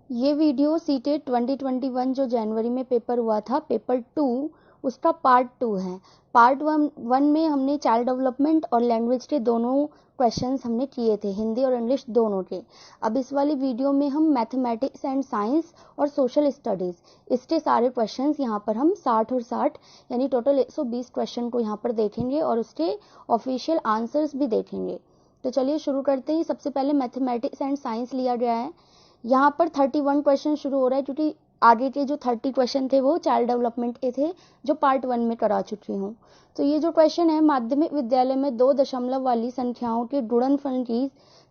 ये video CTET 2021 जो जनवरी में पेपर हुआ था, पेपर 2, उसका पार्ट 2 है। पार्ट 1 में हमने चाइल्ड डेवलपमेंट और लैंग्वेज के दोनों क्वेश्चंस हमने किए थे, हिंदी और इंग्लिश दोनों के। अब इस वाली वीडियो में हम मैथमेटिक्स एंड साइंस और सोशल स्टडीज़, इसके सारे क्वेश्चंस यहाँ पर हम 60 और 60 यानी टोटल 120 क्वेश्चन को यहाँ पर देखेंगे और उसके ऑफिशियल आंसर्स भी देखेंगे। तो चलिए शुरू करते हैं। सबसे पहले मैथमेटिक्स एंड साइंस लिया गया है। यहाँ पर 31 क्वेश्चन शुरू हो रहा है, क्योंकि आगे के जो 30 क्वेश्चन थे वो चाइल्ड डेवलपमेंट के थे, जो पार्ट 1 में करा चुकी हूँ। तो ये जो क्वेश्चन है, माध्यमिक विद्यालय में 2 दशमलव वाली संख्याओं के गुणनफल की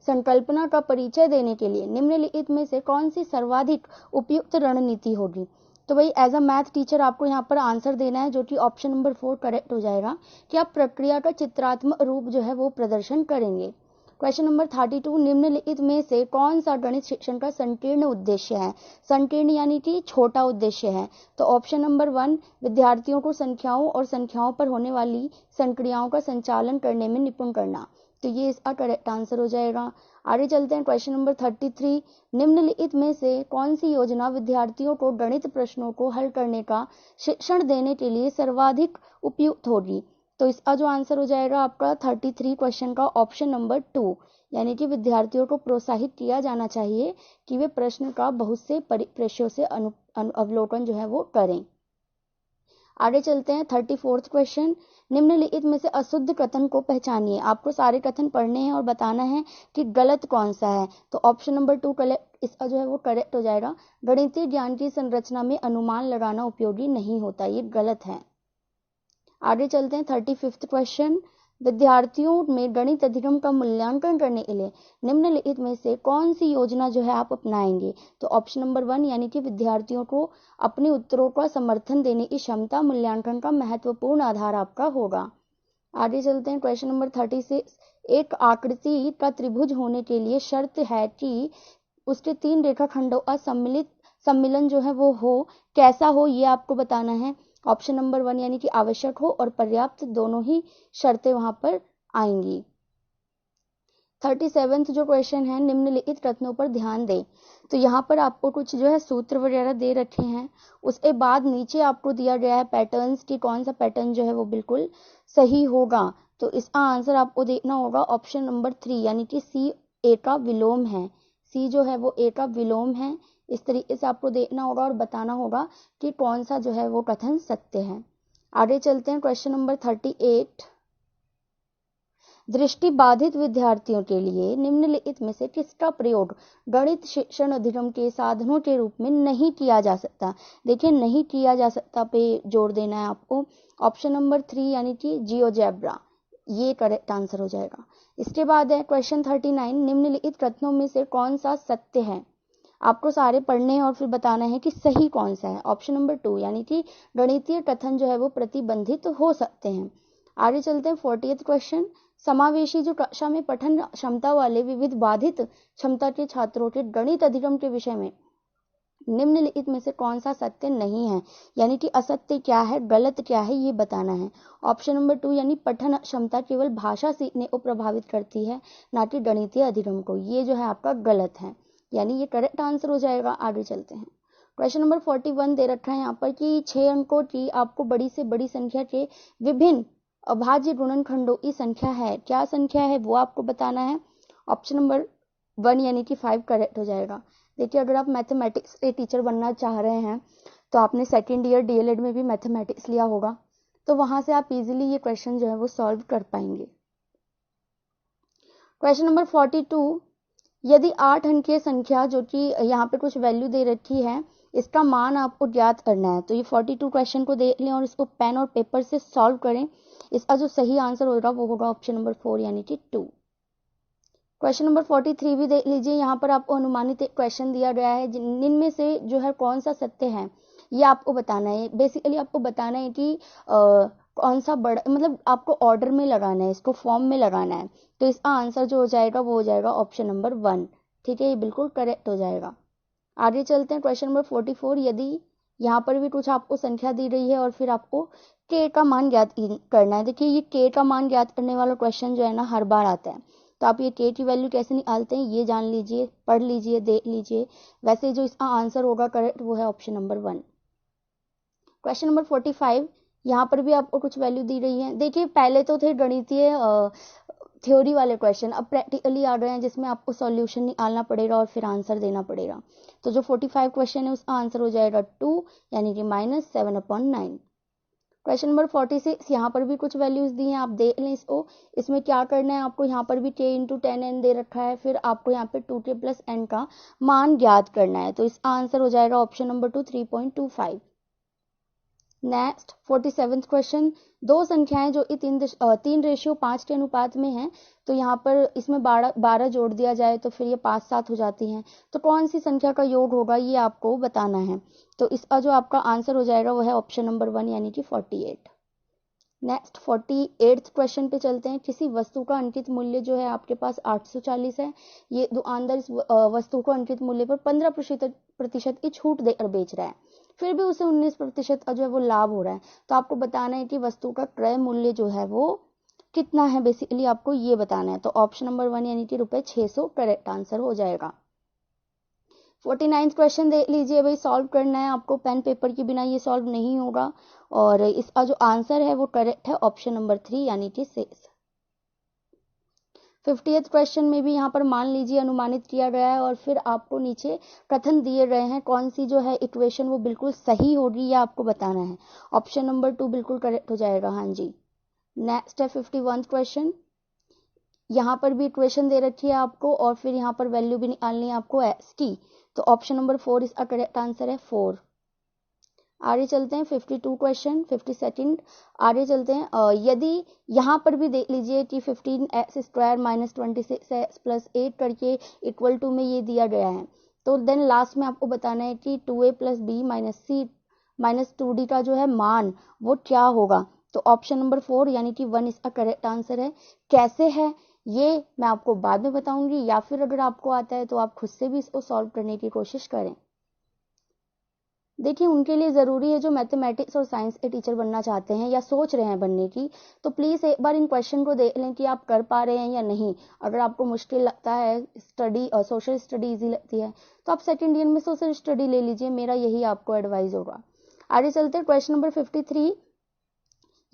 संकल्पना का परिचय देने के लिए निम्नलिखित में से कौन सी सर्वाधिक उपयुक्त रणनीति होगी। तो भाई एज अ मैथ टीचर आपको यहाँ पर आंसर देना है, जो कि ऑप्शन नंबर 4 करेक्ट हो जाएगा, कि आप प्रक्रिया का चित्रात्मक रूप जो है वो प्रदर्शन करेंगे। क्वेश्चन नंबर 32, निम्नलिखित में से कौन सा गणित शिक्षण का संकीर्ण उद्देश्य है। संकीर्ण यानी कि छोटा उद्देश्य है। तो ऑप्शन नंबर 1, विद्यार्थियों को संख्याओं और संख्याओं पर होने वाली संक्रियाओं का संचालन करने में निपुण करना। तो ये इसका करेक्ट आंसर हो जाएगा। आगे चलते हैं। क्वेश्चन नंबर 33, निम्नलिखित में से कौन सी योजना विद्यार्थियों को गणित प्रश्नों को हल करने का शिक्षण देने के लिए सर्वाधिक उपयुक्त होगी। तो इसका जो आंसर हो जाएगा आपका 33 क्वेश्चन का ऑप्शन नंबर 2, यानी कि विद्यार्थियों को प्रोत्साहित किया जाना चाहिए कि वे प्रश्न का बहुत से परिप्रेक्ष्यों से अवलोकन जो है वो करें। आगे चलते हैं। 34 क्वेश्चन, निम्नलिखित में से अशुद्ध कथन को पहचानिए। आपको सारे कथन पढ़ने हैं और बताना है कि गलत कौन सा है। तो ऑप्शन नंबर 2 इसका जो है वो करेक्ट हो जाएगा। गणितीय ज्ञान की संरचना में अनुमान लगाना उपयोगी नहीं होता, ये गलत है। आगे चलते हैं। 35 क्वेश्चन, विद्यार्थियों में गणित अधिगम का मूल्यांकन करने के लिए निम्नलिखित में से कौन सी योजना जो है आप अपनाएंगे। तो ऑप्शन नंबर 1, यानी कि विद्यार्थियों को अपने उत्तरों का समर्थन देने की क्षमता मूल्यांकन का महत्वपूर्ण आधार आपका होगा। आगे चलते हैं। क्वेश्चन नंबर 36, एक आकृति का त्रिभुज होने के लिए शर्त है कि उसके 3 रेखाखंडों का सम्मिलन जो है वो हो, कैसा हो, ये आपको बताना है। ऑप्शन नंबर 1, यानी कि आवश्यक हो और पर्याप्त, दोनों ही शर्तें वहां पर आएंगी। 37 जो क्वेश्चन है, निम्नलिखित कथनों पर ध्यान दें। तो यहाँ पर आपको कुछ जो है सूत्र वगैरह दे रखे हैं, उसके बाद नीचे आपको दिया गया है पैटर्न्स की कौन सा पैटर्न जो है वो बिल्कुल सही होगा। तो इसका आंसर आपको देखना होगा ऑप्शन नंबर 3, यानी कि सी ए का विलोम है। सी जो है वो ए का विलोम है। इस तरीके से आपको देखना होगा और बताना होगा कि कौन सा जो है वो कथन सत्य है। आगे चलते हैं। क्वेश्चन नंबर 38, दृष्टि बाधित विद्यार्थियों के लिए निम्नलिखित में से किसका प्रयोग गणित शिक्षण अधिगम के साधनों के रूप में नहीं किया जा सकता। देखिए, नहीं किया जा सकता पे जोर देना है आपको। ऑप्शन नंबर 3, यानी कि जियोजेब्रा, ये करेक्ट आंसर हो जाएगा। इसके बाद है क्वेश्चन 39, निम्नलिखित कथनों में से कौन सा सत्य है। आपको सारे पढ़ने हैं और फिर बताना है कि सही कौन सा है। ऑप्शन नंबर 2, यानी कि गणितीय कथन जो है वो प्रतिबंधित हो सकते हैं। आगे चलते हैं। 40th क्वेश्चन, समावेशी जो कक्षा में पठन क्षमता वाले विविध बाधित क्षमता के छात्रों के गणित अधिगम के विषय में निम्नलिखित में से कौन सा सत्य नहीं है, यानी कि असत्य क्या है, गलत क्या है, ये बताना है। ऑप्शन नंबर 2, यानी पठन क्षमता केवल भाषा सीखने को प्रभावित करती है, ना कि गणितीय अधिगम को, ये जो है आपका गलत है, यानी ये करेक्ट आंसर हो जाएगा। आगे चलते हैं। क्वेश्चन नंबर 41 दे रखा है यहाँ पर कि 6 अंकों की आपको बड़ी से बड़ी संख्या के विभिन्न अभाज्य गुणनखंडों की संख्या है, क्या संख्या है वो आपको बताना है। ऑप्शन नंबर 1, यानी कि 5 करेक्ट हो जाएगा। देखिए, अगर आप मैथमेटिक्स के टीचर बनना चाह रहे हैं तो आपने सेकेंड ईयर डीएलएड में भी मैथमेटिक्स लिया होगा, तो वहां से आप इजीली ये क्वेश्चन जो है वो सॉल्व कर पाएंगे। क्वेश्चन नंबर 42, यदि 8 अंकीय संख्या जो कि यहाँ पे कुछ वैल्यू दे रखी है, इसका मान आपको ज्ञात करना है। तो ये 42 क्वेश्चन को देख लें और इसको पेन और पेपर से सॉल्व करें। इसका जो सही आंसर होगा वो होगा ऑप्शन नंबर 4, यानी कि 2। क्वेश्चन नंबर 43 भी देख लीजिए। यहाँ पर आपको अनुमानित एक क्वेश्चन दिया गया है, जिनमें से जो है कौन सा सत्य है ये आपको बताना है। बेसिकली आपको बताना है कि कौन सा बड़ा, मतलब आपको ऑर्डर में लगाना है, इसको फॉर्म में लगाना है। तो इसका आंसर जो हो जाएगा वो हो जाएगा ऑप्शन नंबर 1। ठीक है, ये बिल्कुल करेक्ट हो जाएगा। आगे चलते हैं। क्वेश्चन नंबर 44, यदि यहाँ पर भी कुछ आपको संख्या दी रही है और फिर आपको के का मान ज्ञात करना है। देखिए, ये के का मान ज्ञात करने वाला क्वेश्चन जो है ना हर बार आता है, तो आप ये k की वैल्यू कैसे निकालते हैं ये जान लीजिए, पढ़ लीजिए, देख लीजिए। वैसे जो इसका आंसर होगा करेक्ट वो है ऑप्शन नंबर 1। क्वेश्चन नंबर 45, यहाँ पर भी आपको कुछ वैल्यू दी रही है। देखिए पहले तो थे गणितीय थ्योरी वाले क्वेश्चन, अब प्रैक्टिकली आ गए हैं जिसमें आपको सॉल्यूशन निकालना पड़ेगा और फिर आंसर देना पड़ेगा। तो जो 45 क्वेश्चन है उसका आंसर हो जाएगा 2 यानी कि -7/9। क्वेश्चन नंबर 46, यहाँ पर भी कुछ वैल्यूज दी हैं, आप देख लें इसको। इसमें क्या करना है आपको, यहाँ पर भी k × 10n दे रखा है, फिर आपको यहाँ पे 2k + n का मान ज्ञात करना है। तो इसका आंसर हो जाएगा option number 2 3.25। Next 47th question, दो संख्याएं जो कि 3:5 के अनुपात में हैं, तो यहाँ पर इसमें 12 जोड़ दिया जाए तो फिर ये 5-7 हो जाती हैं। तो कौन सी संख्या का योग होगा ये आपको बताना है। तो इसका जो आपका आंसर हो जाएगा वो है ऑप्शन नंबर 1 यानी कि 48। नेक्स्ट 48th क्वेश्चन पे चलते हैं। किसी वस्तु का अंकित मूल्य जो है आपके पास 840 है। ये दुकानदार इस वस्तु को अंकित मूल्य पर 15% की छूट देकर बेच रहा है, फिर भी उसे 19% का जो है वो लाभ हो रहा है। तो आपको बताना है कि वस्तु का क्रय मूल्य जो है वो कितना है, बेसिकली आपको ये बताना है। तो ऑप्शन नंबर 1 यानी कि ₹600 करेक्ट आंसर हो जाएगा। 49th क्वेश्चन देख लीजिए भाई, सॉल्व करना है आपको, पेन पेपर के बिना ये सॉल्व नहीं होगा। और इसका जो आंसर है वो करेक्ट है ऑप्शन नंबर 3 यानी कि 6। 50th क्वेश्चन में भी यहाँ पर मान लीजिए अनुमानित किया गया है और फिर आपको नीचे कथन दिए गए हैं, कौन सी जो है इक्वेशन वो बिल्कुल सही होगी या आपको बताना है। ऑप्शन नंबर 2 बिल्कुल करेक्ट हो जाएगा। हाँ जी। नेक्स्ट है 51th क्वेश्चन, यहाँ पर भी इक्वेशन दे रखी है आपको और फिर यहाँ पर वैल्यू भी निकालनी है आपको st। तो ऑप्शन नंबर 4 इसका करेक्ट आंसर है 4। आगे चलते हैं 52 क्वेश्चन 52nd। आगे चलते हैं, यदि यहाँ पर भी देख लीजिए कि 15x² - 26x + 8 करके इक्वल टू में ये दिया गया है, तो देन लास्ट में आपको बताना है कि 2a + b - c - 2d का जो है मान वो क्या होगा। तो ऑप्शन नंबर 4 यानी कि 1 इसका करेक्ट आंसर है। कैसे है ये मैं आपको बाद में बताऊंगी, या फिर अगर आपको आता है तो आप खुद से भी इसको सॉल्व करने की कोशिश करें। देखिए उनके लिए ज़रूरी है जो मैथमेटिक्स और साइंस के टीचर बनना चाहते हैं या सोच रहे हैं बनने की, तो प्लीज़ एक बार इन क्वेश्चन को देख लें कि आप कर पा रहे हैं या नहीं। अगर आपको मुश्किल लगता है स्टडी और सोशल स्टडी इजी लगती है तो आप सेकेंड ईयर में सोशल स्टडी ले लीजिए, मेरा यही आपको एडवाइस होगा। आगे चलते हैं क्वेश्चन नंबर 53।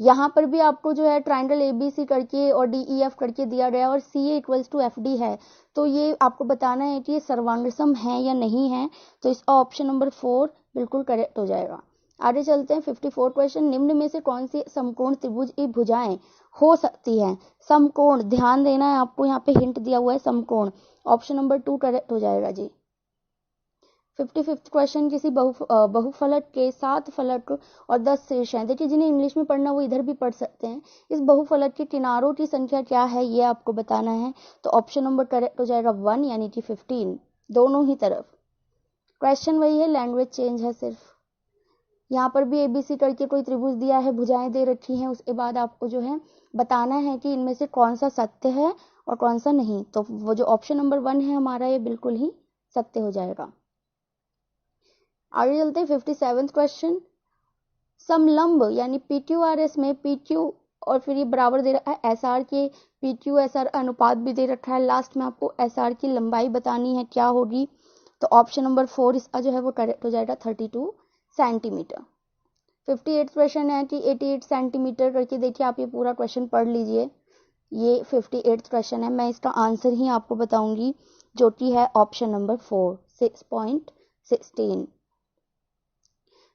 यहाँ पर भी आपको जो है ट्राइंगल ABC करके और DEF करके दिया गया और CA = FD है, तो ये आपको बताना है कि ये सर्वांगसम है या नहीं है। तो इसका ऑप्शन नंबर 4 बिल्कुल करेक्ट हो जाएगा। आगे चलते हैं 54 क्वेश्चन, निम्न में से कौन सी समकोण त्रिभुज की भुजाएं हो सकती हैं। समकोण, ध्यान देना है आपको, यहाँ पे हिंट दिया हुआ है समकोण। ऑप्शन नंबर 2 करेक्ट हो जाएगा जी। 55th क्वेश्चन, किसी बहुफलक के 7 फलक और 10 शीर्ष हैं। देखिए जिन्हें इंग्लिश में पढ़ना वो इधर भी पढ़ सकते हैं। इस बहुफलक के किनारों की संख्या क्या है ये आपको बताना है। तो ऑप्शन नंबर करेक्ट हो जाएगा 1 यानी कि 15, दोनों ही तरफ। क्वेश्चन वही है, लैंग्वेज चेंज है सिर्फ। यहाँ पर भी ABC करके कोई त्रिभुज दिया है, भुजाएं दे रखी हैं, उसके बाद आपको जो है बताना है कि इनमें से कौन सा सत्य है और कौन सा नहीं। तो वो जो ऑप्शन नंबर 1 है हमारा ये बिल्कुल ही सत्य हो जाएगा। आगे चलते हैं 57th क्वेश्चन, समलंब यानी PQRS में PQ और फिर ये बराबर दे रखा है SR के, PQ SR अनुपात भी दे रखा है। लास्ट में आपको SR की लंबाई बतानी है क्या होगी। तो ऑप्शन नंबर 4 इसका जो है वो करेक्ट हो जाएगा 32 सेंटीमीटर। 58th क्वेश्चन है कि 88 सेंटीमीटर करके, देखिए आप ये पूरा क्वेश्चन पढ़ लीजिए। ये 58th क्वेश्चन है, मैं इसका आंसर ही आपको बताऊंगी जो कि है ऑप्शन नंबर 4 6.16।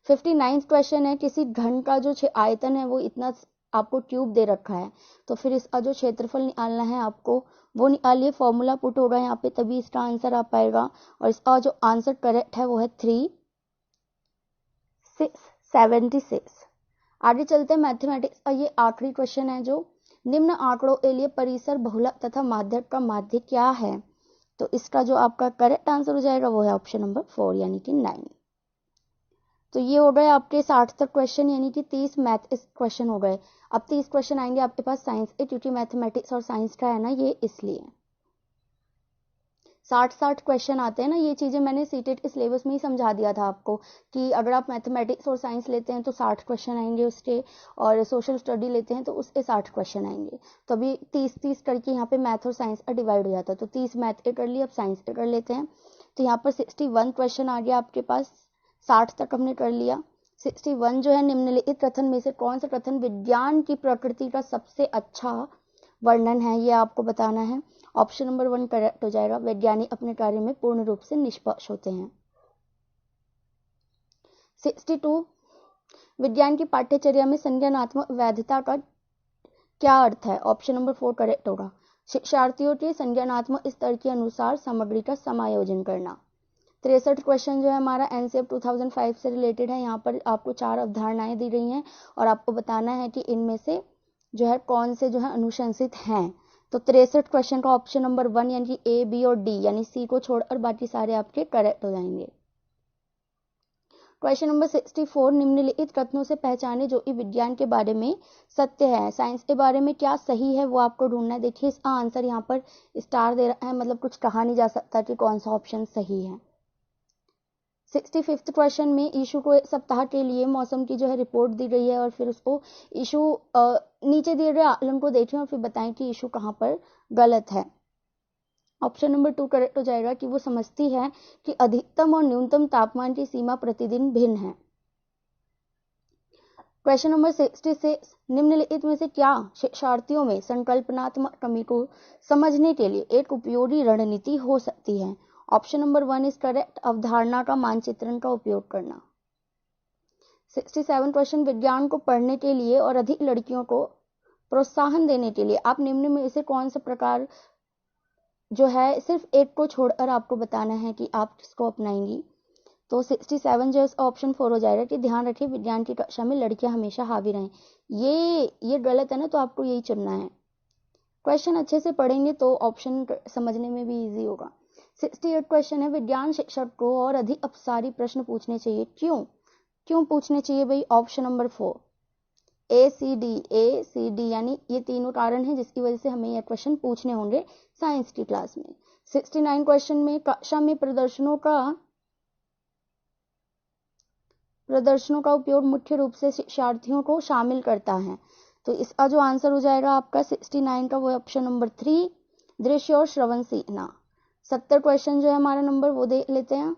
59th क्वेश्चन है, किसी घन का जो आयतन है वो इतना आपको क्यूब दे रखा है, तो फिर इसका जो क्षेत्रफल निकालना है आपको वो निकालिए। फॉर्मूला पुट होगा यहाँ पे तभी इसका आंसर आ पाएगा और इसका जो आंसर करेक्ट है वो है 3676। आगे चलते हैं मैथमेटिक्स का ये आखिरी क्वेश्चन है, जो निम्न आंकड़ों के लिए परिसर, बहुलक तथा माध्यक का माध्य क्या है। तो इसका जो आपका करेक्ट आंसर हो जाएगा वो है ऑप्शन नंबर 4 यानी कि 9। तो ये हो गए आपके 60 तक क्वेश्चन, यानी कि 30 मैथ क्वेश्चन हो गए। अब 30 क्वेश्चन आएंगे आपके पास साइंस के, क्योंकि मैथमेटिक्स और साइंस का है ना ये, इसलिए। 60 क्वेश्चन आते हैं ना, ये चीज़ें मैंने सीटेट के सिलेबस में ही समझा दिया था आपको कि अगर आप मैथमेटिक्स और साइंस लेते हैं तो 60 क्वेश्चन आएंगे उसके, और सोशल स्टडी लेते हैं तो उसके 60 क्वेश्चन आएंगे। तो अभी 30-30 करके यहाँ पे मैथ और साइंस का डिवाइड हो जाता है, तो 30 मैथ के कर लिए, अब साइंस के कर लेते हैं। तो यहाँ पर 61 क्वेश्चन आ गया आपके पास, 60 तक हमने कर लिया। 61 जो है, निम्नलिखित कथन में से कौन सा कथन विज्ञान की प्रकृति का सबसे अच्छा वर्णन है, ये आपको बताना है। ऑप्शन नंबर 1 करेक्ट हो जाएगा, वैज्ञानिक अपने कार्य में पूर्ण रूप से निष्पक्ष होते हैं। 62 विज्ञान की पाठ्यचर्या में संज्ञानात्मक वैधता का क्या अर्थ है, ऑप्शन नंबर 4 करेक्ट होगा। शिक्षार्थियों के संज्ञानात्मक स्तर के अनुसार सामग्री का समायोजन करना। 63 क्वेश्चन जो है हमारा एनसीएफ 2005 से रिलेटेड है। यहाँ पर आपको 4 अवधारणाएं दी गई हैं और आपको बताना है कि इनमें से जो है कौन से जो है अनुशंसित हैं। तो 63 क्वेश्चन का ऑप्शन नंबर 1 यानी कि ए, बी और डी यानी सी को छोड़कर बाकी सारे आपके करेक्ट हो जाएंगे। क्वेश्चन नंबर 64 निम्नलिखित कथनों से पहचाने जो कि विज्ञान के बारे में सत्य है, साइंस के बारे में क्या सही है वो आपको ढूंढना है। देखिए इसका आंसर यहाँ पर स्टार दे रहा है, मतलब कुछ कहा नहीं जा सकता कि कौन सा ऑप्शन सही है। 65th क्वेश्चन में इशू को एक सप्ताह के लिए मौसम की जो है रिपोर्ट दी गई है और फिर उसको इशू नीचे दिए गए आकलन को देखें और फिर बताएं कि इशू कहाँ पर गलत है। ऑप्शन नंबर 2 करेक्ट हो जाएगा कि वो समझती है कि अधिकतम और न्यूनतम तापमान की सीमा प्रतिदिन भिन्न है। क्वेश्चन नंबर 66 निम्नलिखित में से क्या शिक्षार्थियों में संकल्पनात्मक कमी को समझने के लिए एक उपयोगी रणनीति हो सकती है, ऑप्शन नंबर 1 इज करेक्ट, अवधारणा का मानचित्रण का उपयोग करना। 67 क्वेश्चन विज्ञान को पढ़ने के लिए और अधिक लड़कियों को प्रोत्साहन देने के लिए आप निम्न में से कौन सा प्रकार जो है, सिर्फ एक को छोड़कर आपको बताना है कि आप किसको अपनाएंगी। तो 67 जो है ऑप्शन 4 हो जाएगा कि ध्यान रखिए विज्ञान की कक्षा में लड़कियां हमेशा हावी रहें। ये गलत है ना, तो आपको यही चुनना है। क्वेश्चन अच्छे से पढ़ेंगे तो ऑप्शन समझने में भी इजी होगा। 68 क्वेश्चन है विज्ञान शिक्षक को और अधिक अपसारी प्रश्न पूछने चाहिए, क्यों पूछने चाहिए भाई, ऑप्शन नंबर 4 ए सी डी यानी ये तीनों कारण हैं जिसकी वजह से हमें यह क्वेश्चन पूछने होंगे साइंस की क्लास में। 69 क्वेश्चन में कक्षा में प्रदर्शनों का उपयोग मुख्य रूप से शिक्षार्थियों को शामिल करता है, तो इसका जो आंसर हो जाएगा आपका 69 का वो ऑप्शन नंबर 3 दृश्य और श्रवण सीखना। 70 क्वेश्चन जो है हमारा नंबर वो देख लेते हैं।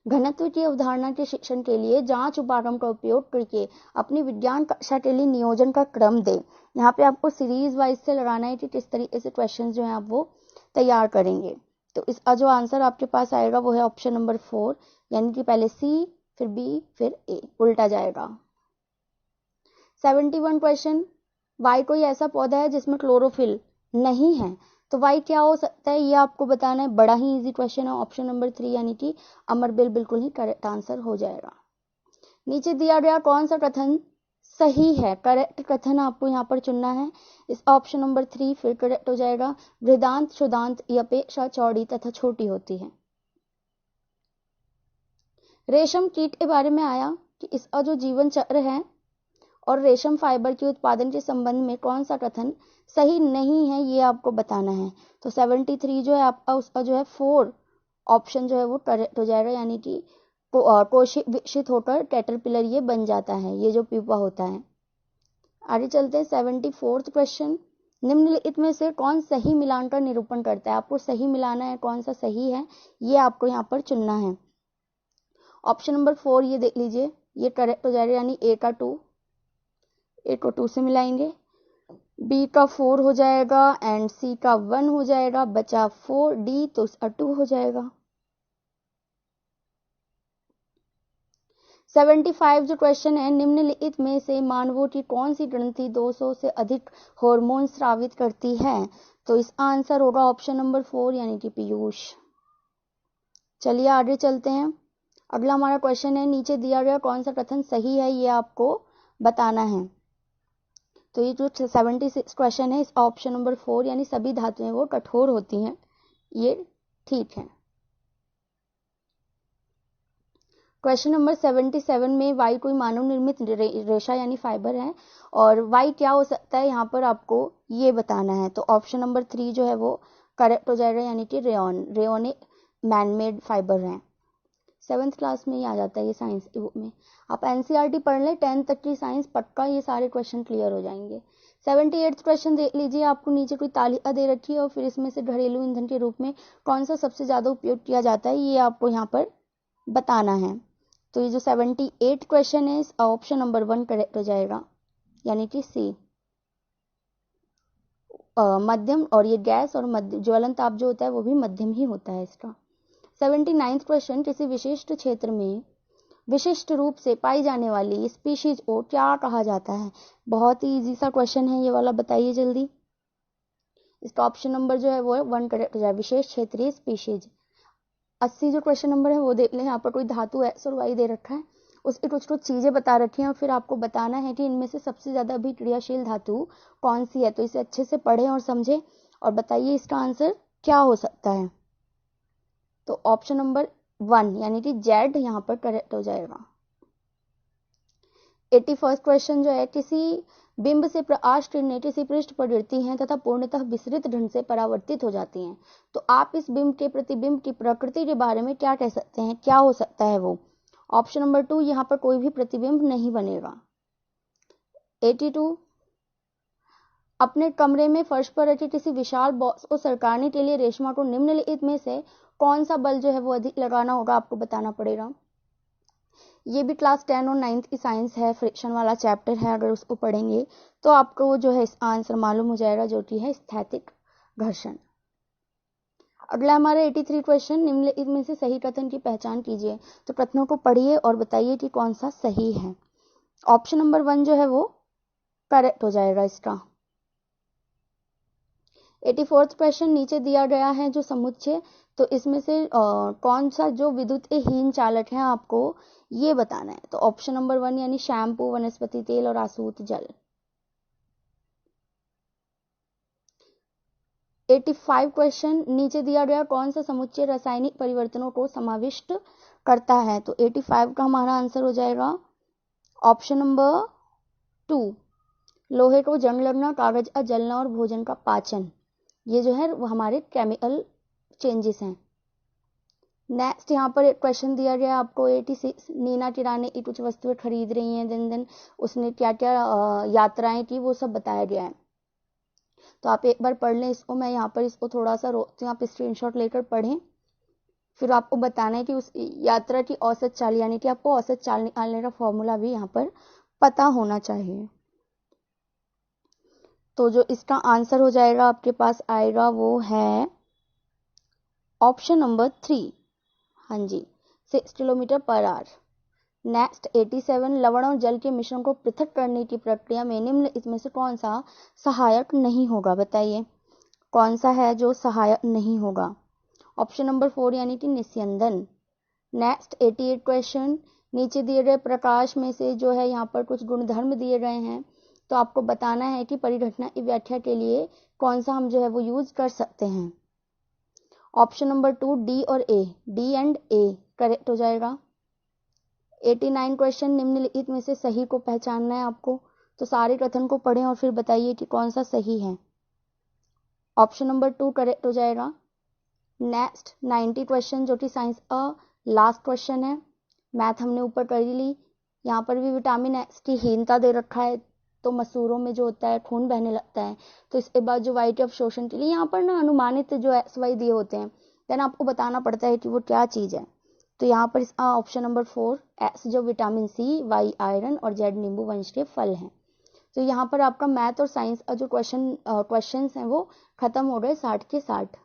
घनत्व की अवधारणा के शिक्षण के लिए जांच उपागम का उपयोग करके अपनी विज्ञान कक्षा के लिए नियोजन का क्रम दें। यहाँ पे आपको सीरीज वाइज से लगाना है कि किस तरीके से क्वेश्चन जो है आप वो तैयार करेंगे। तो इसका जो आंसर आपके पास आएगा वो है ऑप्शन नंबर 4 यानी कि पहले सी फिर बी फिर ए, उल्टा जाएगा। 71 क्वेश्चन वाई कोई ऐसा पौधा है जिसमें क्लोरोफिल नहीं है, तो वाई क्या हो सकता है ये आपको बताना है। बड़ा ही इजी क्वेश्चन है, ऑप्शन नंबर 3 यानी कि अमरबेल बिल्कुल ही करेक्ट आंसर हो जाएगा। नीचे दिया गया कौन सा कथन सही है, करेक्ट कथन आपको यहाँ पर चुनना है। इस ऑप्शन नंबर 3 फिर करेक्ट हो जाएगा, वृदांत शुदांत की अपेक्षा चौड़ी तथा छोटी होती है। रेशम कीट के बारे में आया कि इसका जो जीवन चक्र है और रेशम फाइबर के उत्पादन के संबंध में कौन सा कथन सही नहीं है ये आपको बताना है। तो 73 जो है आपका उसका जो है 4 ऑप्शन जो है वो करेक्ट हो जाएगा, यानी कि कोशिक विकसित होकर कैटरपिलर ये बन जाता है, ये जो प्यूपा होता है। आगे चलते हैं 74th क्वेश्चन, निम्नलिखित में से कौन सही मिलान का निरूपण करता है। आपको सही मिलाना है, कौन सा सही है ये आपको यहाँ पर चुनना है। ऑप्शन नंबर 4 ये देख लीजिए, ये करेक्ट हो जाएगा, यानी ए को 2 से मिलाएंगे, बी का 4 हो जाएगा एंड सी का 1 हो जाएगा, बचा 4, डी तो उसका 2 हो जाएगा। 75 जो क्वेश्चन है, निम्नलिखित में से मानवों की कौन सी ग्रंथि 200 से अधिक हार्मोन स्रावित करती है, तो इसका आंसर होगा ऑप्शन नंबर 4 यानी कि पीयूष। चलिए आगे चलते हैं। अगला हमारा क्वेश्चन है, नीचे दिया गया कौन सा कथन सही है ये आपको बताना है। तो ये जो 76 क्वेश्चन है, इस ऑप्शन नंबर 4 यानी सभी धातुएं वो कठोर होती हैं, ये ठीक है। क्वेश्चन नंबर 77 में वाई कोई मानव निर्मित रेशा यानी फाइबर है और वाई क्या हो सकता है यहाँ पर आपको ये बताना है। तो ऑप्शन नंबर 3 जो है वो करेक्ट हो जाएगा, यानी कि रेयॉन। रेयॉन एक मैनमेड फाइबर है। 7th क्लास में ही आ जाता है ये साइंस की बुक में। आप एनसीईआरटी पढ़ लें 10th तक की साइंस, पक्का ये सारे क्वेश्चन क्लियर हो जाएंगे। 78th क्वेश्चन देख लीजिए, आपको नीचे कोई तालिका दे रखी है और फिर इसमें से घरेलू ईंधन के रूप में कौन सा सबसे ज्यादा उपयोग किया जाता है, ये आपको यहाँ पर बताना है। तो ये जो 78 क्वेश्चन है, इस ऑप्शन नंबर 1 करेक्ट हो जाएगा, यानी कि सी, मध्यम। और ये गैस और ज्वलन ताप जो होता है वो भी मध्यम ही होता है इसका। 79th क्वेश्चन, किसी विशिष्ट क्षेत्र में विशिष्ट रूप से पाई जाने वाली स्पीशीज को क्या कहा जाता है? बहुत ही इजी सा क्वेश्चन है ये वाला, बताइए जल्दी। इसका ऑप्शन नंबर जो है वो 1 करेक्ट हो जाए, विशेष क्षेत्रीय स्पीशीज। 80 जो क्वेश्चन नंबर है वो देख लें, यहाँ पर कोई धातु एक्स और वाई दे रखा है, उसकी कुछ कुछ चीजें बता रखी हैं और फिर आपको बताना है कि इनमें से सबसे ज्यादा अभिक्रियाशील धातु कौन सी है। तो इसे अच्छे से पढ़ें और समझें और बताइए इसका आंसर क्या हो सकता है। तो ऑप्शन नंबर 1 यानी कि जेड यहाँ पर करेक्ट हो जाएगा। 81st क्वेश्चन जो है, किसी बिंब से प्रकाश किरणें किसी पृष्ठ पर गिरती हैं तथा पूर्णतः विसरित ढंग से परावर्तित हो जाती हैं, तो आप इस बिंब के प्रतिबिंब की प्रकृति के बारे में क्या कह सकते हैं, क्या हो सकता है वो? ऑप्शन नंबर 2, यहाँ पर कोई भी प्रतिबिंब नहीं बनेगा। 82, अपने कमरे में फर्श पर रखे किसी विशाल बॉक्स को सरकाने के लिए रेशमा को निम्नलिखित में से कौन सा बल जो है वो अधिक लगाना होगा, आपको बताना पड़ेगा। ये भी क्लास 10 और 9th की साइंस है, फ्रिक्शन वाला चैप्टर है, अगर उसको पढ़ेंगे तो आपको जो है आंसर मालूम हो जाएगा, जो कि है स्थैतिक घर्षण। अगला हमारा 83 क्वेश्चन, निम्नलिखित में से सही कथन की पहचान कीजिए। तो कथनों को पढ़िए और बताइए कि कौन सा सही है। ऑप्शन नंबर 1 जो है वो करेक्ट हो जाएगा इसका। 84th क्वेश्चन, नीचे दिया गया है जो समुच्चय, तो इसमें से कौन सा जो विद्युत हीन चालक है आपको ये बताना है। तो ऑप्शन नंबर 1 यानी शैम्पू, वनस्पति तेल और आसूत जल। 85 क्वेश्चन, नीचे दिया गया कौन सा समुच्चय रासायनिक परिवर्तनों को समाविष्ट करता है। तो 85 का हमारा आंसर हो जाएगा ऑप्शन नंबर 2, लोहे को जंग लगना, कागज का जलना और भोजन का पाचन। ये जो है वो हमारे केमिकल चेंजेस हैं। नेक्स्ट यहाँ पर एक क्वेश्चन दिया गया आपको 86, नीना किराने की कुछ वस्तुएं खरीद रही हैं, दिन दिन उसने क्या क्या यात्राएं की वो सब बताया गया है। तो आप एक बार पढ़ लें इसको, मैं यहाँ पर इसको थोड़ा सा रोकती हूँ, आप स्क्रीनशॉट लेकर पढ़ें। फिर आपको बताना है कि उस यात्रा की औसत चाल, यानी कि आपको औसत चाल निकालने का फॉर्मूला भी यहाँ पर पता होना चाहिए। तो जो इसका आंसर हो जाएगा आपके पास आएगा वो है ऑप्शन नंबर 3, हाँ जी, 6 किलोमीटर पर आवर। नेक्स्ट 87, लवण और जल के मिश्रण को पृथक करने की प्रक्रिया में निम्न इसमें से कौन सा सहायक नहीं होगा, बताइए कौन सा है जो सहायक नहीं होगा। ऑप्शन नंबर 4 यानी कि निस्यंदन। नेक्स्ट 88 क्वेश्चन, नीचे दिए गए प्रकाश में से जो है यहाँ पर कुछ गुणधर्म दिए गए हैं, तो आपको बताना है कि परिघटना की व्याख्या के लिए कौन सा हम जो है वो यूज कर सकते हैं। ऑप्शन नंबर 2 डी और ए, डी एंड ए करेक्ट हो जाएगा। 89 क्वेश्चन, निम्नलिखित में से सही को पहचानना है आपको, तो सारे कथन को पढ़ें और फिर बताइए कि कौन सा सही है। ऑप्शन नंबर 2 करेक्ट हो जाएगा। नेक्स्ट 90 क्वेश्चन, जो कि साइंस का लास्ट क्वेश्चन है, मैथ हमने ऊपर कर ही ली। यहाँ पर भी विटामिन एक्स की हीनता दे रखा है, तो मसूरों में जो होता है खून बहने लगता है, तो इसके बाद जो वाई के अवशोषण के लिए यहाँ पर ना अनुमानित जो एक्स वाई दिए होते हैं, देन आपको बताना पड़ता है कि वो क्या चीज है। तो यहाँ पर इसका ऑप्शन नंबर 4, एक्स जो विटामिन सी, वाई आयरन और जेड नींबू वंश के फल हैं। तो यहाँ पर आपका मैथ और साइंस का जो क्वेश्चंस हैं वो खत्म हो गए 60 के 60।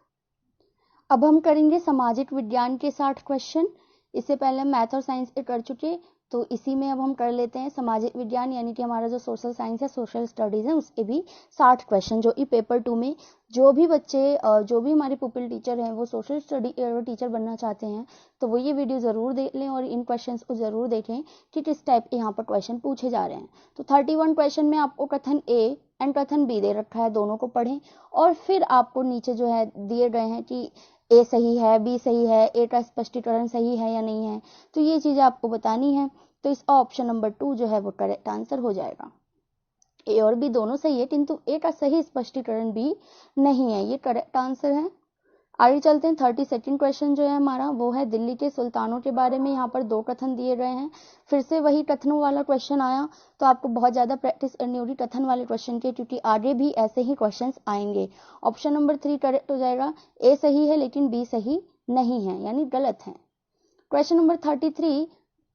अब हम करेंगे सामाजिक विज्ञान के 60 क्वेश्चन। इससे पहले हम मैथ और साइंस के कर चुके, तो इसी में अब हम कर लेते हैं सामाजिक विज्ञान, यानी कि हमारा जो सोशल साइंस है, सोशल स्टडीज है, उसके भी 60 क्वेश्चन, जो कि पेपर 2 में जो भी बच्चे जो भी हमारे पुपिल टीचर हैं वो सोशल स्टडी टीचर बनना चाहते हैं, तो वो ये वीडियो जरूर देख लें और इन क्वेश्चंस को जरूर देखें कि किस टाइप के यहाँ पर क्वेश्चन पूछे जा रहे हैं। तो 31 क्वेश्चन में आपको कथन ए एंड कथन बी दे रखा है, दोनों को पढ़ें और फिर आपको नीचे जो है दिए गए हैं कि ए सही है, बी सही है, ए का स्पष्टीकरण सही है या नहीं है, तो ये चीजें आपको बतानी है। तो इसका ऑप्शन नंबर 2 जो है वो करेक्ट आंसर हो जाएगा। ए और बी दोनों सही है, किंतु ए का सही स्पष्टीकरण भी नहीं है, ये करेक्ट आंसर है। आगे चलते हैं। 32nd क्वेश्चन जो है हमारा वो है दिल्ली के सुल्तानों के बारे में। यहाँ पर 2 कथन दिए गए हैं, फिर से वही कथनों वाला क्वेश्चन आया, तो आपको बहुत ज्यादा प्रैक्टिस करनी होगी कथन वाले क्वेश्चन की, क्योंकि आगे भी ऐसे ही क्वेश्चन आएंगे। ऑप्शन नंबर 3 करेक्ट हो जाएगा। ए सही है लेकिन बी सही नहीं है, यानी गलत है। क्वेश्चन नंबर 33,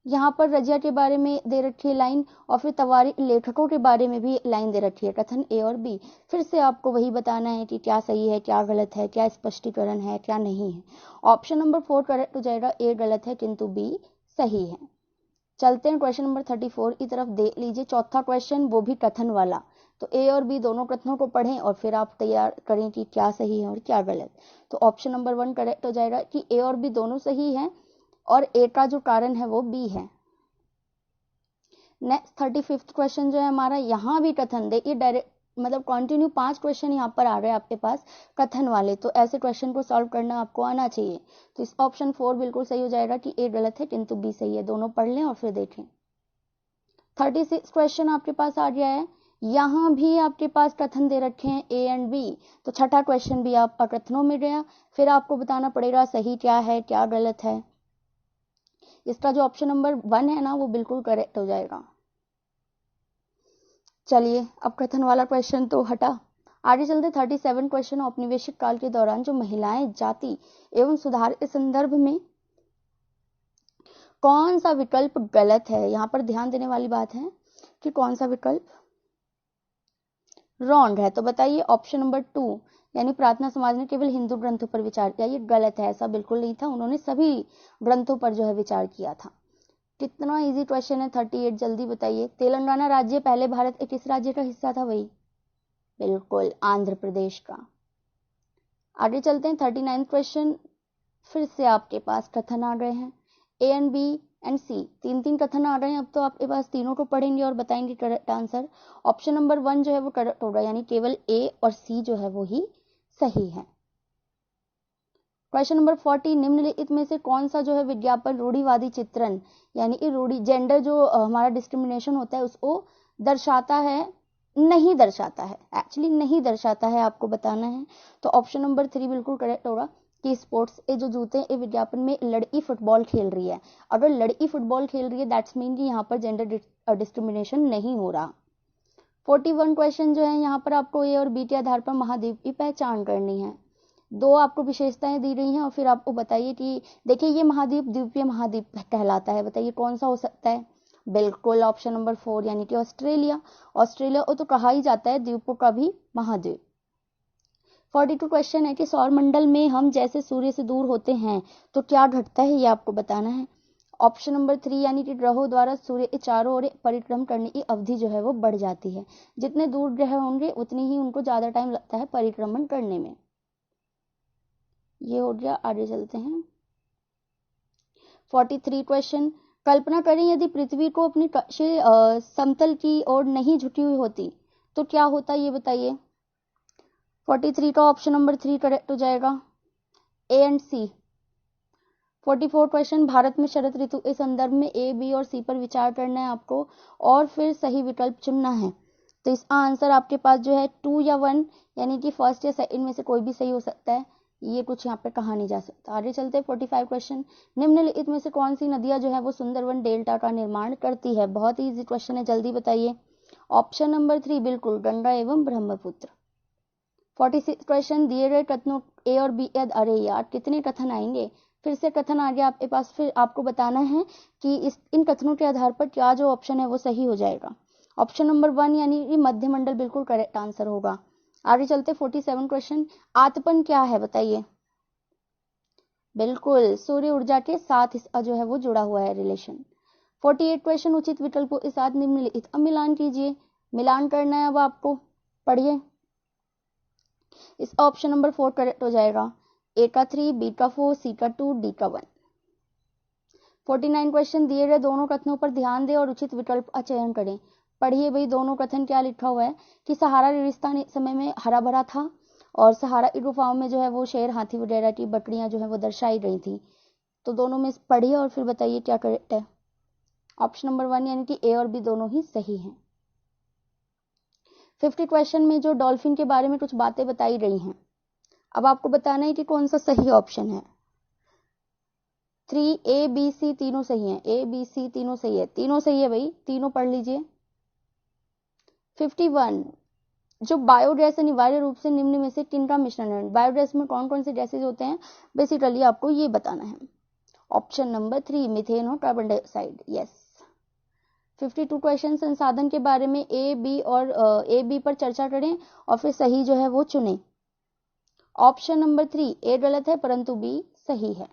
यहाँ पर रजिया के बारे में दे रखी है लाइन, और फिर तवारीख लेखकों के बारे में भी लाइन दे रखी है, कथन ए और बी। फिर से आपको वही बताना है कि क्या सही है, क्या गलत है, क्या स्पष्टीकरण है, क्या नहीं है। ऑप्शन नंबर 4 करेक्ट हो जाएगा, ए गलत है किंतु बी सही है। चलते हैं क्वेश्चन नंबर 34 की तरफ, देख लीजिए चौथा क्वेश्चन, वो भी कथन वाला। तो ए और बी दोनों कथनों को पढ़ें और फिर आप तैयार करें कि क्या सही है और क्या गलत। तो ऑप्शन नंबर 1 करेक्ट हो जाएगा कि ए और बी दोनों सही हैं, और ए का जो कारण है वो बी है। नेक्स्ट 35th क्वेश्चन जो है हमारा, यहाँ भी कथन, देखिए डायरेक्ट मतलब कंटिन्यू 5 क्वेश्चन यहाँ पर आ रहे हैं आपके पास कथन वाले, तो ऐसे क्वेश्चन को सॉल्व करना आपको आना चाहिए। तो इस ऑप्शन 4 बिल्कुल सही हो जाएगा कि ए गलत है किंतु बी सही है। दोनों पढ़ लें और फिर देखें। 36 क्वेश्चन आपके पास आ गया है, यहाँ भी आपके पास कथन दे रखे हैं ए एंड बी। तो छठा क्वेश्चन भी आपका कथनों में गया, फिर आपको बताना पड़ेगा सही क्या है क्या गलत है। इसका जो ऑप्शन नंबर 1 है ना वो बिल्कुल करेक्ट हो जाएगा। चलिए अब कथन वाला क्वेश्चन तो हटा, आगे चलते। 37 क्वेश्चन, औपनिवेशिक काल के दौरान जो महिलाएं जाति एवं सुधार के संदर्भ में कौन सा विकल्प गलत है। यहाँ पर ध्यान देने वाली बात है कि कौन सा विकल्प रॉन्ग है। तो बताइए ऑप्शन नंबर 2 यानी प्रार्थना समाज ने केवल हिंदू ग्रंथों पर विचार किया, ये गलत है। ऐसा बिल्कुल नहीं था, उन्होंने सभी ग्रंथों पर जो है विचार किया था। कितना इजी क्वेश्चन है। 38 जल्दी बताइए। तेलंगाना राज्य पहले भारत के किस राज्य का हिस्सा था? वही बिल्कुल आंध्र प्रदेश का। आगे चलते हैं। 39 क्वेश्चन, फिर से आपके पास कथन आ गए हैं ए एंड बी एंड सी, 3 कथन आ रहे हैं। अब तो आपके पास तीनों को पढ़ेंगे और बताएंगे करेक्ट आंसर। ऑप्शन नंबर 1 जो है वो करेक्ट होगा, यानी केवल ए और सी जो है वो ही सही है। क्वेश्चन नंबर 40, निम्नलिखित में से कौन सा जो है विज्ञापन रूढ़िवादी चित्रण यानी कि रूढ़ी जेंडर जो हमारा डिस्क्रिमिनेशन होता है उसको दर्शाता है, नहीं दर्शाता है, एक्चुअली नहीं दर्शाता है, आपको बताना है। तो ऑप्शन नंबर 3 बिल्कुल करेक्ट होगा कि स्पोर्ट्स ये जो जूते ये विज्ञापन में लड़की फुटबॉल खेल रही है। अगर लड़की फुटबॉल खेल रही है दैट्स मीन कि यहाँ पर जेंडर डिस्क्रिमिनेशन नहीं हो रहा। 41 क्वेश्चन जो है यहाँ पर आपको ए और बी के आधार पर महाद्वीप की पहचान करनी है। 2 आपको विशेषताएं दी गई हैं और फिर आपको बताइए कि देखिए ये महाद्वीप द्वीपीय महाद्वीप कहलाता है, बताइए कौन सा हो सकता है? बिल्कुल ऑप्शन नंबर 4 यानी कि ऑस्ट्रेलिया। ऑस्ट्रेलिया को तो कहा ही जाता है द्वीपों का भी महाद्वीप। 42 क्वेश्चन है कि सौरमंडल में हम जैसे सूर्य से दूर होते हैं तो क्या घटता है, ये आपको बताना है। ऑप्शन नंबर 3 यानी कि ग्रहों द्वारा सूर्य के चारों ओर परिक्रम करने की अवधि जो है वो बढ़ जाती है। जितने दूर ग्रह होंगे उतनी ही उनको ज्यादा टाइम लगता है परिक्रमण करने में। ये हो गया, आगे चलते हैं। 43 क्वेश्चन, कल्पना करें यदि पृथ्वी को अपनी समतल की ओर नहीं झुकी हुई होती तो क्या होता, ये बताइए। 43 का ऑप्शन नंबर 3 करेक्ट हो जाएगा, A and C. 44 question, Bharat में शरद ऋतु के संदर्भ में ए बी और सी पर विचार करना है आपको और फिर सही विकल्प चुनना है। तो इसका आंसर आपके पास जो है 2 या 1 यानी कि फर्स्ट या सेकंड में से कोई भी सही हो सकता है, ये कुछ यहाँ पे कहा नहीं जा सकता। आगे चलते हैं। 45 क्वेश्चन, निम्नलिखित में से कौन सी नदियां जो है वो सुंदरवन डेल्टा का निर्माण करती है? बहुत ही इजी क्वेश्चन है, जल्दी बताइए। ऑप्शन नंबर 3 बिल्कुल गंगा एवं ब्रह्मपुत्र। 46 क्वेश्चन, दिए गए कथनों ए और बी, अरे यार कितने कथन आएंगे, फिर से कथन आ गया आपके पास, फिर आपको बताना है कि इन कथनों के आधार पर क्या जो ऑप्शन है वो सही हो जाएगा। ऑप्शन नंबर 1 यानी कि मध्यमंडल बिल्कुल करेक्ट आंसर होगा। आगे चलते 47 क्वेश्चन, आतपन क्या है बताइए। बिल्कुल सूर्य ऊर्जा के साथ इसका जो है वो जुड़ा हुआ है रिलेशन। 48 क्वेश्चन, उचित विकल्पों के साथ निम्नलिखित अब मिलान कीजिए। मिलान करना है अब आपको, पढ़िए। इस ऑप्शन नंबर 4 करेक्ट हो जाएगा, ए का 3, बी का 4, सी का 2, डी का 1। 49 क्वेश्चन, दिए गए दोनों कथनों पर ध्यान दें और उचित विकल्प का चयन करें। पढ़िए भाई दोनों कथन, क्या लिखा हुआ है कि सहारा रेगिस्तान एक समय में हरा भरा था और सहारा की गुफाओं में जो है वो शेर, हाथी वगैरह की बकरियां जो है वो दर्शाई गई थी। तो दोनों में पढ़िए और फिर बताइए क्या करेक्ट है। ऑप्शन नंबर 1 यानी कि ए और बी दोनों ही सही हैं। 50 क्वेश्चन में जो डॉल्फिन के बारे में कुछ बातें बताई गई हैं, अब आपको बताना है कि कौन सा सही ऑप्शन है। 3 A B C तीनों सही हैं, A B C तीनों सही है, तीनों सही है भाई, तीनों पढ़ लीजिए। 51 जो बायोगैस अनिवार्य रूप से निम्न में से किनका मिश्रण है। बायोगैस में कौन कौन से गैसेज होते हैं बेसिकली आपको ये बताना है। ऑप्शन नंबर 3 मीथेन और कार्बन डाइऑक्साइड, यस। 52 क्वेश्चन संसाधन के बारे में ए बी पर चर्चा करें और फिर सही जो है वो चुनें। ऑप्शन नंबर 3 ए गलत है परंतु बी सही है।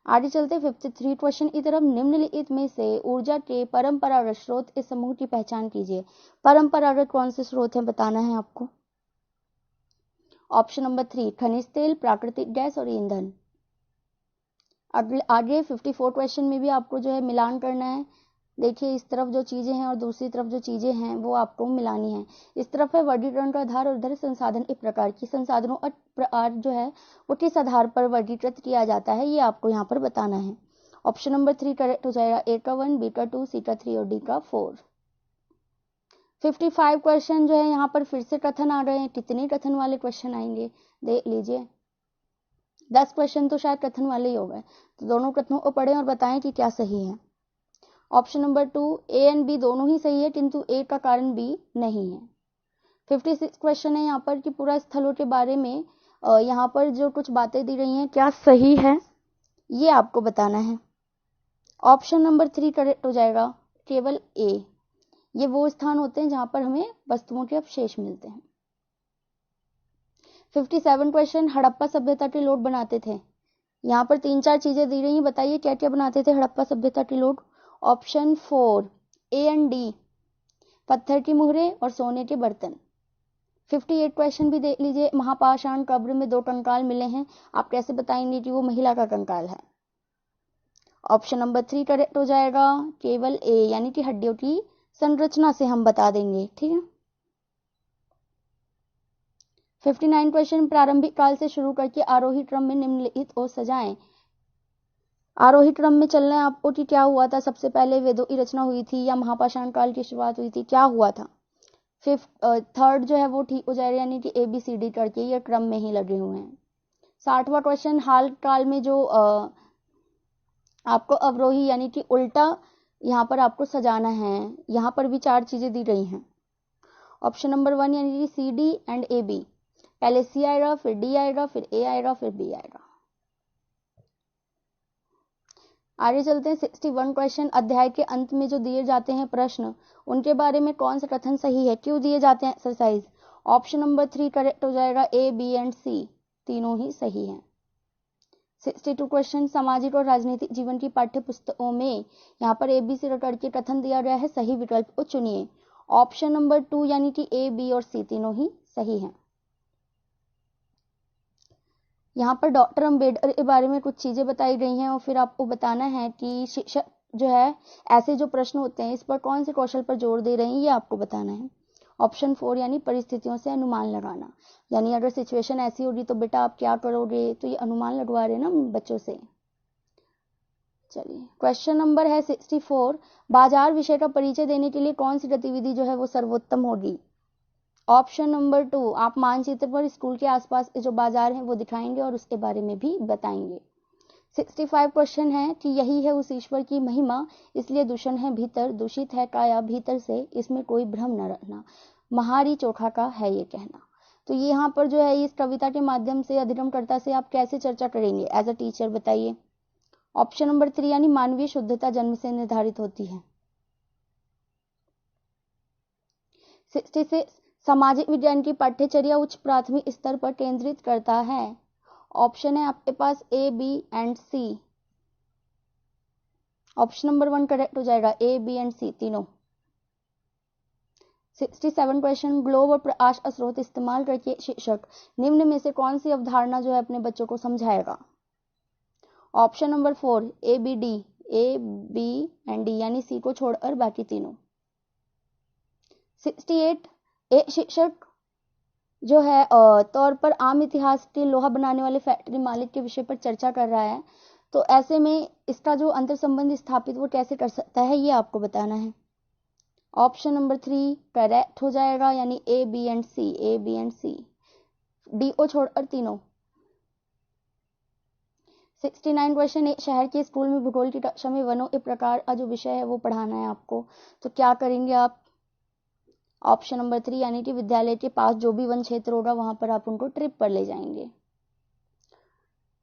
आगे चलते 53 क्वेश्चन की तरफ। निम्नलिखित में से ऊर्जा के परंपरागत स्रोत इस समूह की पहचान कीजिए। परंपरागत कौन से स्रोत हैं बताना है आपको। ऑप्शन नंबर 3 खनिज तेल, प्राकृतिक गैस और ईंधन। आगे 54 क्वेश्चन में भी आपको जो है मिलान करना है। देखिए इस तरफ जो चीजें हैं और दूसरी तरफ जो चीजें हैं वो आपको मिलानी है। इस तरफ है वर्गीकरण का आधार और इधर संसाधन एक प्रकार की संसाधनों और प्रकार जो है वो किस आधार पर वर्गीकृत किया जाता है ये आपको यहाँ पर बताना है। ऑप्शन नंबर 3 करेक्ट हो जाएगा। ए का 1, बी का 2, सी का 3 और डी का 4। 55 क्वेश्चन जो है यहाँ पर फिर से कथन आ रहे हैं। कितने कथन वाले क्वेश्चन आएंगे देख लीजिए। 10 क्वेश्चन तो शायद कथन वाले ही हो गए, तो दोनों कथनों को पढ़ें और बताएं कि क्या सही है। Option number 2 A and B दोनों ही सही है किंतु ए का कारण बी नहीं है। 56 क्वेश्चन है यहाँ पर कि पूरा स्थलों के बारे में यहाँ पर जो कुछ बातें दी रही हैं क्या सही है ये आपको बताना है। ऑप्शन नंबर 3 करेक्ट हो जाएगा, केवल ए। ये वो स्थान होते हैं जहां पर हमें वस्तुओं के अवशेष मिलते हैं। 57 क्वेश्चन हड़प्पा सभ्यता के लोग बनाते थे। यहाँ पर 3-4 चीजें दी रही हैं, बताइए क्या क्या बनाते थे हड़प्पा सभ्यता के लोग। ऑप्शन 4 ए एंड डी, पत्थर की मुहरें और सोने के बर्तन। 58 क्वेश्चन भी देख लीजिए। महापाषाण कब्र में 2 कंकाल मिले हैं, आप कैसे बताएंगे कि वो महिला का कंकाल है। ऑप्शन नंबर 3 करेक्ट हो जाएगा, केवल ए, यानी कि हड्डियों की संरचना से हम बता देंगे, ठीक है। 59 क्वेश्चन प्रारंभिक काल से शुरू करके आरोही क्रम में निम्नलिखित को सजाएं। आरोही क्रम में चलना है आपको कि क्या हुआ था, सबसे पहले वेदों की रचना हुई थी या महापाषाण काल की शुरुआत हुई थी, क्या हुआ था। थर्ड जो है वो ठीक हो जाएगा, यानी कि ABCD करके ये क्रम में ही लगे हुए हैं। 60वां क्वेश्चन हाल काल में जो आपको अवरोही यानी कि उल्टा यहाँ पर आपको सजाना है। यहाँ पर भी 4 चीजें दी गई हैं। ऑप्शन नंबर 1 यानी कि CD एंड AB, पहले C आएगा फिर D आएगा फिर A आएगा फिर B आएगा। आगे चलते हैं 61 क्वेश्चन। अध्याय के अंत में जो दिए जाते हैं प्रश्न उनके बारे में कौन सा कथन सही है, क्यों दिए जाते हैं एक्सरसाइज। ऑप्शन नंबर 3 करेक्ट हो जाएगा, A, B एंड C तीनों ही सही हैं। 62 क्वेश्चन सामाजिक और राजनीतिक जीवन की पाठ्य पुस्तकों में यहाँ पर ABC करके कथन दिया गया है, सही विकल्प को चुनिए। ऑप्शन नंबर 2 यानी कि A, B और C तीनों ही सही हैं। यहाँ पर डॉक्टर अंबेडकर के बारे में कुछ चीजें बताई गई हैं और फिर आपको बताना है कि शिक्षक जो है ऐसे जो प्रश्न होते हैं इस पर कौन से कौशल पर जोर दे रहे हैं ये आपको बताना है। ऑप्शन 4 यानी परिस्थितियों से अनुमान लगाना, यानी अगर सिचुएशन ऐसी होगी तो बेटा आप क्या करोगे, तो ये अनुमान लगवा रहे हैं ना बच्चों से। चलिए क्वेश्चन नंबर है 64, बाजार विषय का परिचय देने के लिए कौन सी गतिविधि जो है वो सर्वोत्तम होगी। ऑप्शन नंबर 2 आप मानचित्र पर स्कूल के आसपास के जो बाजार हैं वो दिखाएंगे और उसके बारे में भी बताएंगे। 65 क्वेश्चन है कि यही है उस ईश्वर की महिमा, इसलिए दूषण है भीतर, दूषित है काया भीतर से, इसमें कोई भ्रम न रखना, महारी चोखा का है ये कहना। तो ये यहाँ पर जो है इस कविता के माध्यम से अधिगमकर्ता से आप कैसे चर्चा करेंगे एज अ टीचर, बताइए। ऑप्शन नंबर 3 यानी मानवीय शुद्धता जन्म से निर्धारित होती है। 66 सामाजिक विज्ञान की पाठ्यचर्या उच्च प्राथमिक स्तर पर केंद्रित करता है। ऑप्शन है आपके पास A, B and C। Option number 1 correct हो जाएगा, A, B एंड C तीनों। 67 क्वेश्चन ग्लोब और प्रकाश स्रोत इस्तेमाल करके शिक्षक निम्न में से कौन सी अवधारणा जो है अपने बच्चों को समझाएगा। Option number 4 ABD, A, B and D यानी C को छोड़कर बाकी तीनों। 68 एक शिक्षक जो है तौर पर आम इतिहास के लोहा बनाने वाले फैक्ट्री मालिक के विषय पर चर्चा कर रहा है, तो ऐसे में इसका जो अंतर संबंध स्थापित वो कैसे कर सकता है ये आपको बताना है। ऑप्शन नंबर 3 करेक्ट हो जाएगा, यानी A, B and C, A, B and C। DO छोड़कर तीनों। 69 क्वेश्चन, एक शहर के स्कूल में भूगोल की कक्षा में वनों के प्रकार का जो विषय है वो पढ़ाना है आपको, तो क्या करेंगे आप? ऑप्शन नंबर 3 यानी कि विद्यालय के पास जो भी वन क्षेत्र होगा वहां पर आप उनको ट्रिप पर ले जाएंगे।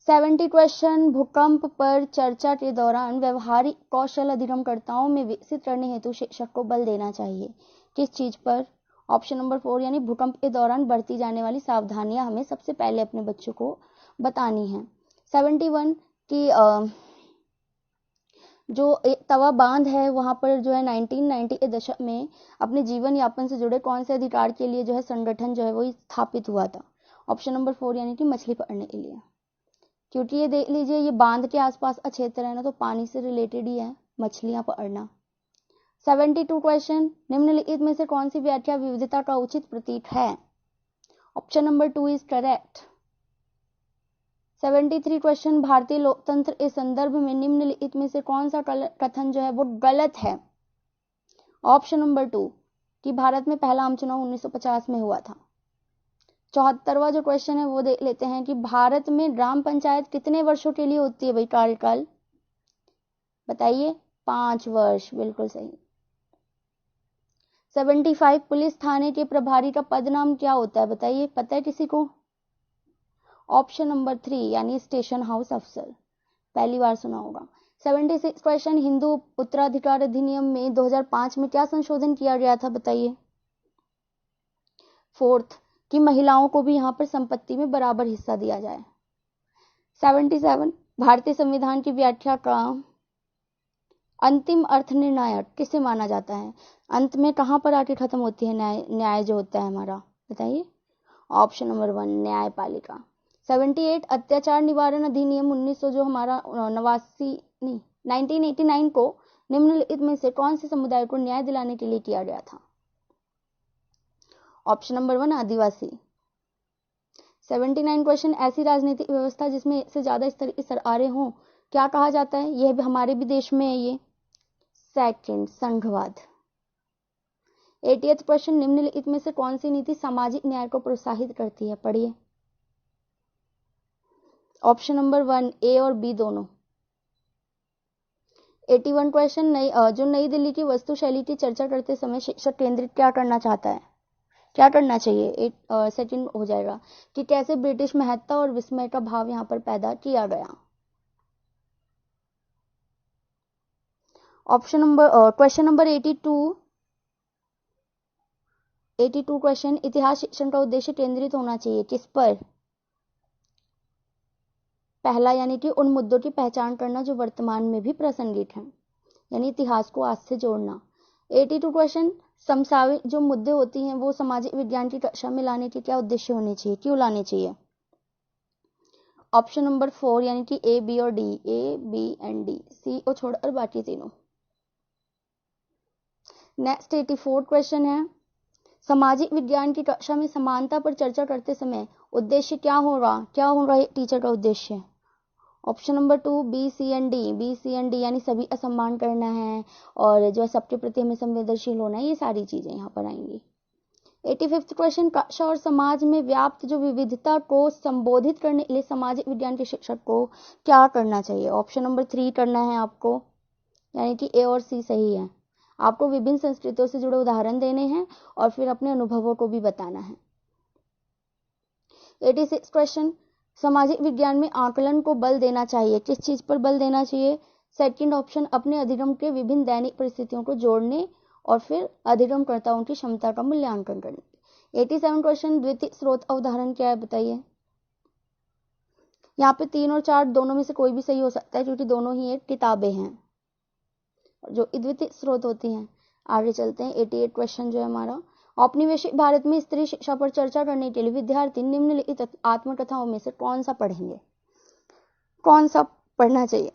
70 क्वेश्चन, भूकंप पर चर्चा के दौरान व्यवहारिक कौशल अधिगमकर्ताओं में विकसित करने हेतु शिक्षक को बल देना चाहिए, किस चीज पर? ऑप्शन नंबर 4 यानी भूकंप के दौरान बरती जाने वाली सावधानियां हमें सबसे पहले अपने बच्चों को बतानी है। 71 की जो एक तवा बांध है वहां पर जो है 1990 के दशक में अपने जीवन यापन से जुड़े कौन से अधिकार के लिए जो है संगठन जो है वो स्थापित हुआ था? ऑप्शन नंबर 4 यानी कि मछली पकड़ने के लिए, क्योंकि ये देख लीजिए ये बांध के आसपास का क्षेत्र है ना, तो पानी से रिलेटेड ही है मछलियां पकड़ना। 72 क्वेश्चन, निम्नलिखित में से कौन सी व्याख्या विविधता का उचित प्रतीक है? Option number 2 is correct. 73 question, भारतीय लोकतंत्र के संदर्भ में निम्नलिखित में से कौन सा कथन जो है वो गलत है? ऑप्शन नंबर 2 कि भारत में पहला आम चुनाव 1950 में हुआ था। 74वां जो क्वेश्चन है वो देख लेते हैं कि भारत में ग्राम पंचायत कितने वर्षों के लिए होती है भाई कार्यकाल? बताइए। 5 वर्ष, बिल्कुल सही। 75 पुलिस थाने के प्रभारी का पद नाम क्या होता है? बताइए, पता है किसी को? ऑप्शन नंबर 3 यानी स्टेशन हाउस अफसर, पहली बार सुना होगा। 76 क्वेश्चन, हिंदू उत्तराधिकार अधिनियम में 2005 में क्या संशोधन किया गया था? बताइए। 4th कि महिलाओं को भी यहां पर संपत्ति में बराबर हिस्सा दिया जाए। 77 भारतीय संविधान की व्याख्या का अंतिम अर्थ निर्णायक किसे माना जाता है? अंत में कहां पर आके खत्म होती है न्याय जो होता है हमारा? बताइए। ऑप्शन नंबर 1 न्यायपालिका। 78 अत्याचार निवारण अधिनियम 1900 जो हमारा 1989 को निम्नलिखित में से कौन से समुदाय को न्याय दिलाने के लिए किया गया था? ऑप्शन नंबर 1 आदिवासी। 79 क्वेश्चन, ऐसी राजनीतिक व्यवस्था जिसमें एक से ज्यादा स्तर की सरकारें हों क्या कहा जाता है? यह भी हमारे भी देश में है ये। सेकंड संघवाद। 80th क्वेश्चन, निम्नलिखित में से कौन सी नीति सामाजिक न्याय को प्रोत्साहित करती है? पढ़िए। ऑप्शन नंबर 1 ए और बी दोनों। 81 क्वेश्चन, जो नई दिल्ली की वस्तु शैली की चर्चा करते समय शिक्षक केंद्रित क्या करना चाहता है? क्या करना चाहिए? सेकंड हो जाएगा कि कैसे ब्रिटिश महत्ता और विस्मय का भाव यहां पर पैदा किया गया। Option number question number 82 question, इतिहास शिक्षण का उद्देश्य केंद्रित होना चाहिए किस पर? पहला यानी कि उन मुद्दों की पहचान करना जो वर्तमान में भी प्रासंगिक हैं, यानी इतिहास को आज से जोड़ना। 82 क्वेश्चन, समसामयिक जो मुद्दे होती हैं वो सामाजिक विज्ञान की कक्षा में लाने के क्या उद्देश्य होने चाहिए, क्यों लाने चाहिए? ऑप्शन नंबर 4 यानी कि ए बी और D, A B and D, C को छोड़कर बाकी तीनों। नेक्स्ट 84 क्वेश्चन है, सामाजिक विज्ञान की कक्षा में समानता पर चर्चा करते समय उद्देश्य क्या होगा टीचर का उद्देश्य? Option number 2 B C and D यानी सभी का सम्मान करना है और जो है सबके प्रति हमें संवेदनशील होना है, ये सारी चीजें यहाँ पर आएंगी। 85th क्वेश्चन, कक्षा और समाज में व्याप्त जो विविधता को संबोधित करने के लिए सामाजिक विज्ञान के शिक्षक को क्या करना चाहिए? ऑप्शन नंबर 3 करना है आपको, यानी कि ए और सी सही है। आपको विभिन्न संस्कृतियों से जुड़े उदाहरण देने हैं और फिर अपने अनुभवों को भी बताना है। 86 क्वेश्चन, सामाजिक विज्ञान में आकलन को बल देना चाहिए, किस चीज पर बल देना चाहिए? सेकंड ऑप्शन, अपने अधिगम के विभिन्न दैनिक परिस्थितियों को जोड़ने और फिर अधिगमकर्ताओं की क्षमता का मूल्यांकन करने। 87 क्वेश्चन, द्वितीय स्रोत का उदाहरण क्या है? बताइए। यहाँ पे 3 और 4 दोनों में से कोई भी सही हो सकता है क्योंकि दोनों ही एक किताबें हैं जो द्वितीय स्रोत होती हैं। आगे चलते हैं। 88 क्वेश्चन जो है हमारा, औपनिवेशिक भारत में स्त्री शिक्षा पर चर्चा करने के लिए विद्यार्थी निम्नलिखित आत्मकथाओं में से कौन सा पढ़ेंगे? कौन सा पढ़ना चाहिए?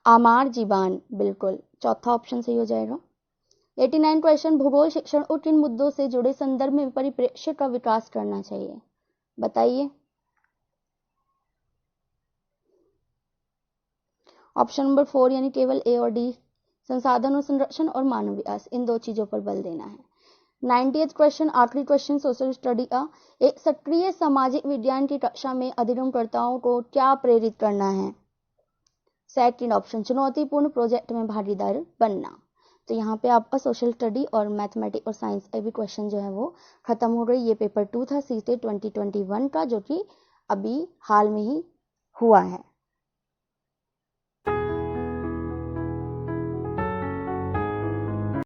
आमार जीबान, बिल्कुल चौथा ऑप्शन सही हो जाएगा। 89 क्वेश्चन, भूगोल शिक्षण को किन मुद्दों से जुड़े संदर्भ में परिप्रेक्ष्य का विकास करना चाहिए? बताइए। ऑप्शन नंबर 4 यानी केवल ए और डी, संसाधनों संरक्षण और मानव विकास, इन दो चीजों पर बल देना है। 90th क्वेश्चन, आखिरी क्वेश्चन सोशल स्टडी का। एक सक्रिय सामाजिक विज्ञान की कक्षा में अध्ययनकर्ताओं को क्या प्रेरित करना है? सेकंड ऑप्शन, चुनौतीपूर्ण प्रोजेक्ट में भागीदार बनना। तो यहाँ पे आपका सोशल स्टडी और मैथमेटिक्स और साइंस का भी क्वेश्चन जो है वो खत्म हो गई। ये पेपर 2 था सीटेट 2021 का, जो कि अभी हाल में ही हुआ है।